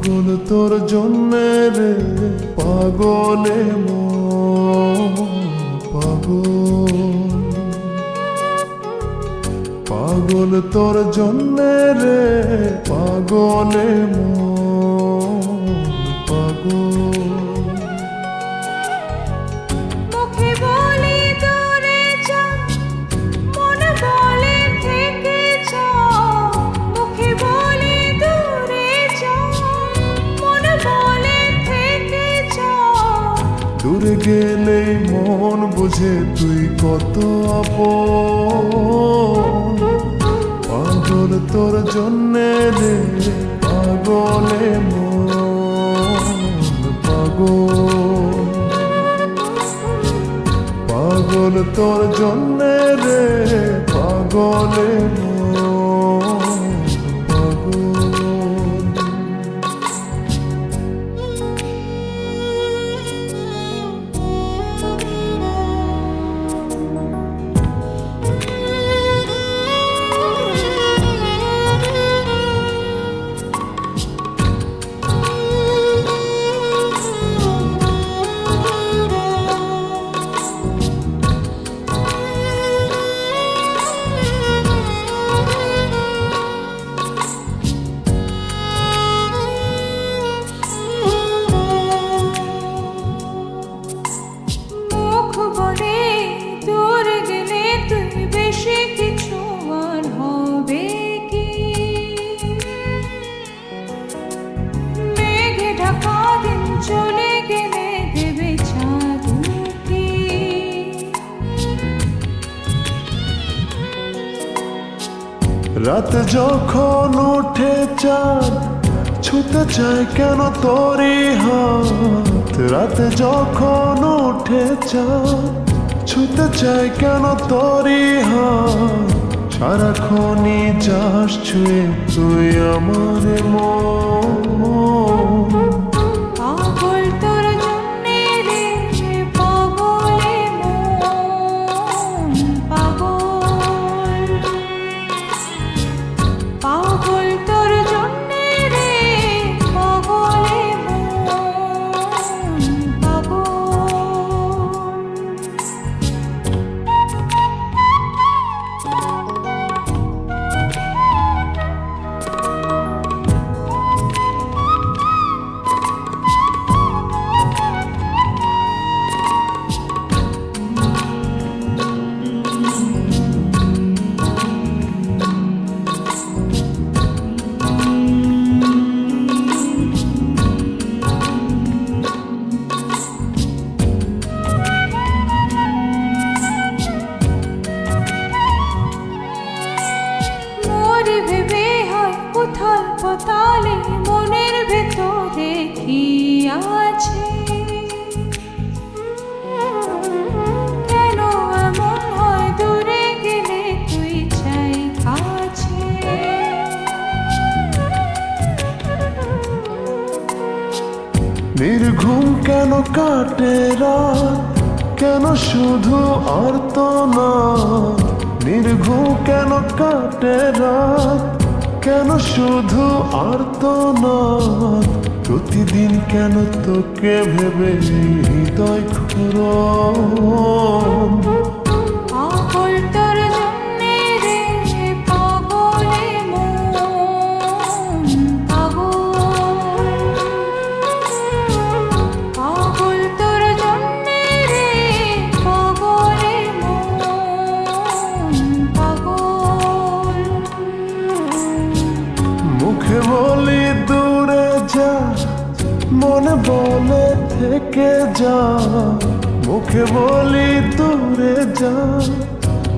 পাগল তোর জন্যে রে পাগলে মন পাগল, পাগল তোর জন্যে রে পাগলে মন পাগল। মুখে বলি দূরে যা, মনে বলে থেকে যা। মুখে বলি দূরে যা, মনে বলে থেকে যা। দূরে গেলেই মন বুঝে তুই কত আপন, পাগল তোর জন্যে রে পাগলে মন পাগল, পাগল তোর জন্যে রে পাগলে মন পাগল। মুখ বলে দূরে গেলে তুই বেশি কিছু আর হবে কি? মেঘে ঢাকা দিন চলে গেলে দেবে চাঁদ উঁকি। রাত যখন উঠে চাঁদ ছুতে চায় কেন তোরই হাত, রাত যখন উঠে চাঁদ ছুতে চায় কেন তোরই হাত। সারাক্ষণই যাস ছুঁয়ে তুই আমার মন, পাগল তোর জন্যে রে পাগলে মন পাগল, পাগল তোর জন্যে রে পাগলে মন পাগল। মোরে ভেবে হয় উথাল পাতালে মনের ভেতরে কি আছে? কেন এমন হয় দূরে গেলে তুই চাই কাছে? নির্ঘুম কেন কাটে রাত, কেন শুধু আর্তনাদ। নির্ঘুম কেন কাটে রাত, কেন শুধু আর্তনাদ। প্রতিদিন কেন তোকে ভেবে হৃদয় ক্ষুরণ, পাগল তোর জন্যে রে পাগলে মন পাগল, পাগল তোর জন্যে রে পাগলে মন পাগল। মুখে বলি দূরে যা, মনে বলে থেকে যা। মুখে বলি দূরে যা,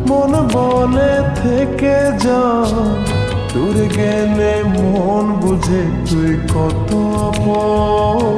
মনে বলে থেকে যা। দূরে গেলে মন বুঝে তুই কত আপন,